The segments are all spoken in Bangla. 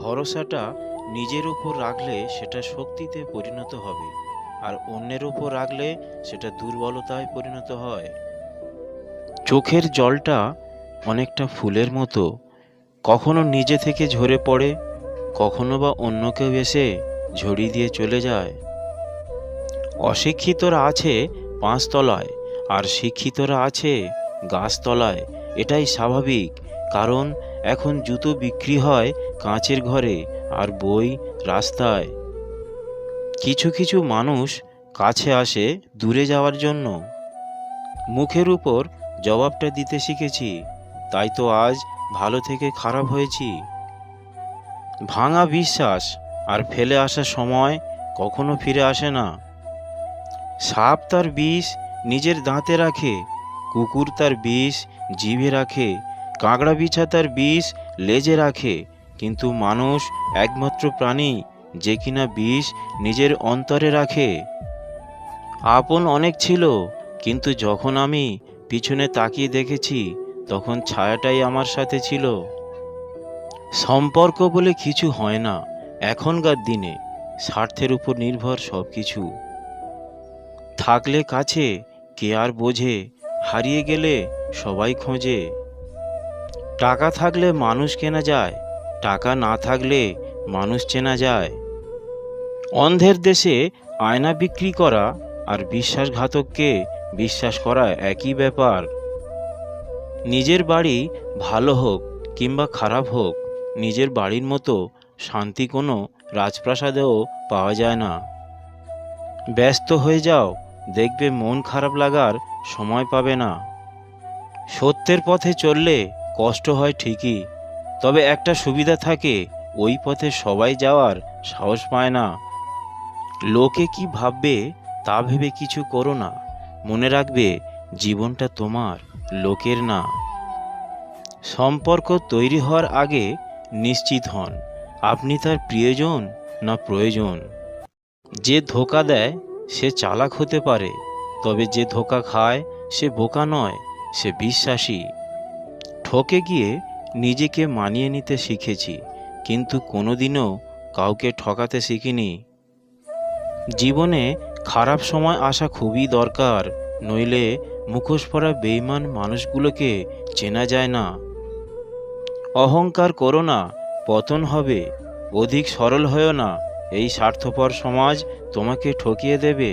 ভরসাটা নিজের উপর রাখলে সেটা শক্তিতে পরিণত হবে, আর অন্যের উপর রাখলে সেটা দুর্বলতায় পরিণত হয়। চোখের জলটা অনেকটা ফুলের মতো, কখনো নিজে থেকে ঝরে পড়ে, কখনো বা অন্য কেউ এসে ঝরিয়ে দিয়ে চলে যায়। অশিক্ষিতরা আছে পাঁচতলায়, আর শিক্ষিতরা আছে গাছতলায়। এটাই স্বাভাবিক, কারণ এখন জুতো বিক্রি হয় কাঁচের ঘরে, আর বই রাস্তায়। কিছু কিছু মানুষ কাছে আসে দূরে যাওয়ার জন্য। মুখের উপর জবাবটা দিতে শিখেছি, তাই তো আজ ভালো থেকে খারাপ হয়েছি। ভাঙা বিশ্বাস আর ফেলে আসা সময় কখনো ফিরে আসে না। সাপ তার বিষ নিজের দাঁতে রাখে, কুকুর তার বিষ জিভে রাখে, কাঁকড়া বিছা তার বিষ লেজে রাখে, কিন্তু মানুষ একমাত্র প্রাণী যে কিনা বিষ নিজের অন্তরে রাখে। আপন অনেক ছিল, কিন্তু যখন আমি পিছনে তাকিয়ে দেখেছি, তখন ছায়াটাই আমার সাথে ছিল। সম্পর্ক বলে কিছু হয় না এখনকার দিনে, স্বার্থের উপর নির্ভর সব কিছু। থাকলে কাছে কে আর বোঝে, হারিয়ে গেলে সবাই খোঁজে। টাকা থাকলে মানুষ কেনা যায়, টাকা না থাকলে মানুষ চেনা যায়। অন্ধের দেশে আয়না বিক্রি করা আর বিশ্বাসঘাতককে বিশ্বাস করা একই ব্যাপার। নিজের বাড়ি ভালো হোক কিংবা খারাপ হোক, নিজের বাড়ির মতো শান্তি কোনো রাজপ্রাসাদেও পাওয়া যায় না। ব্যস্ত হয়ে যাও, দেখবে মন খারাপ লাগার সময় পাবে না। সত্যের পথে চললে কষ্ট হয় ঠিকই, তবে একটা সুবিধা থাকে, ওই পথে সবাই যাওয়ার সাহস পায় না। লোকে কি ভাববে তা ভেবে কিছু করো না, মনে রাখবে জীবনটা তোমার, লোকের না। সম্পর্ক তৈরি হওয়ার আগে নিশ্চিত হন আপনি তার প্রিয়জন না প্রয়োজন। যে ধোঁকা দেয় সে চালাক হতে পারে, তবে যে ধোঁকা খায় সে বোকা নয়, সে বিশ্বাসী। ঠকে গিয়ে নিজেকে মানিয়ে নিতে শিখেছি, কিন্তু কোনোদিনও কাউকে ঠকাতে শিখিনি। জীবনে খারাপ সময় আসা খুবই দরকার, নইলে মুখোশ পরা বেঈমান মানুষগুলোকে চেনা যায় না। অহংকার করো না, পতন হবে। অধিক সরল হয়েও না, এই স্বার্থপর সমাজ তোমাকে ঠকিয়ে দেবে।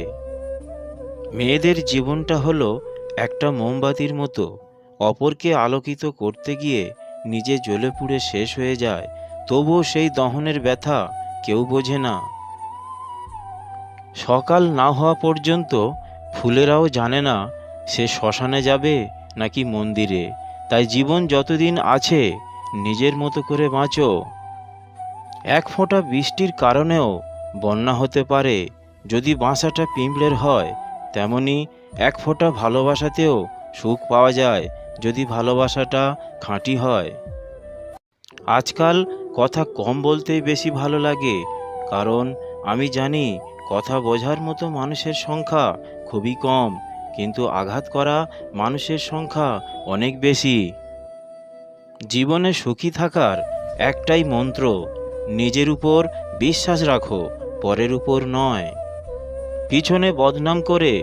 মেয়েদের জীবনটা হলো একটা মোমবাতির মতো, অপরকে আলোকিত করতে গিয়ে নিজে জ্বলে পুড়ে শেষ হয়ে যায়, তবুও সেই দহনের ব্যথা কেউ বোঝে না। সকাল না হওয়া পর্যন্ত ফুলেরাও জানে না সে শ্মশানে যাবে নাকি মন্দিরে। তাই জীবন যতদিন আছে নিজের মতো করে বাঁচো। এক ফোঁটা বৃষ্টির কারণেও বন্যা হতে পারে, যদি বাসাটা পিঁপড়ের হয়। তেমনি এক ফোঁটা ভালোবাসাতেও সুখ পাওয়া যায়, যদি ভালোবাসাটা খাঁটি হয়। আজকাল কথা কম বলতেই বেশি ভালো লাগে, কারণ আমি জানি কথা বোঝার মতো মানুষের সংখ্যা খুবই কম, কিন্তু আঘাত করা মানুষের সংখ্যা অনেক বেশি। জীবনে সুখী থাকার একটাই মন্ত্র, নিজের উপর বিশ্বাস রাখো, পরের উপর নয়। পিছনে বদনাম করে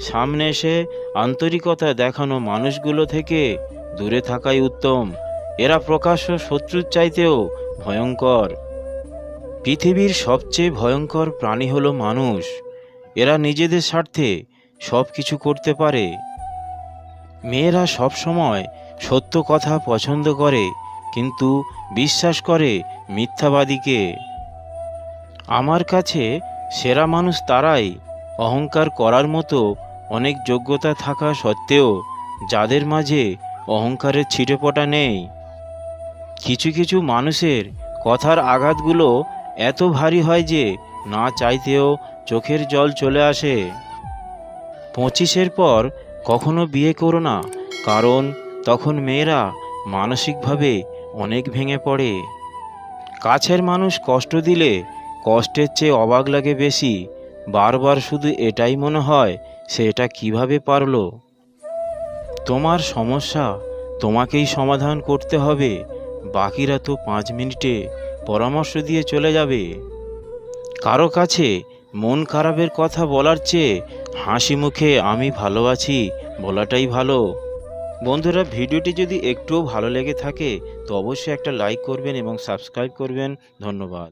সামনে এসে আন্তরিকতা দেখানো মানুষগুলো থেকে দূরে থাকাই উত্তম। এরা প্রকাশ্য শত্রুর চাইতেও ভয়ঙ্কর। পৃথিবীর সবচেয়ে ভয়ঙ্কর প্রাণী হলো মানুষ। এরা নিজেদের স্বার্থে সব কিছু করতে পারে। মেয়েরা সব সময় সত্য কথা পছন্দ করে, কিন্তু বিশ্বাস করে মিথ্যাবাদীকে। আমার কাছে সেরা মানুষ তারাই, অহংকার করার মতো অনেক যোগ্যতা থাকা সত্ত্বেও যাদের মাঝে অহংকারের ছিটেফোঁটা নেই। কিছু কিছু মানুষের কথার আঘাতগুলো এত ভারী হয় যে না চাইতেও চোখের জল চলে আসে। 25-এর পর কখনো বিয়ে করো না, কারণ তখন মেয়েরা মানসিকভাবে অনেক ভেঙে পড়ে। কাছের মানুষ কষ্ট দিলে কষ্টের চেয়ে অবাক লাগে বেশি। বারবার শুধু এটাই মনে হয় সে এটা কিভাবে পারলো। তোমার সমস্যা তোমাকেই সমাধান করতে হবে, বাকিরা তো 5 মিনিটে পরামর্শ দিয়ে চলে যাবে। কারো কাছে মন খারাপের কথা বলার চেয়ে হাসি মুখে আমি ভালো আছি বলাটাই ভালো। বন্ধুরা, ভিডিওটি যদি একটুও ভালো লেগে থাকে তো অবশ্যই একটা লাইক করবেন এবং সাবস্ক্রাইব করবেন। ধন্যবাদ।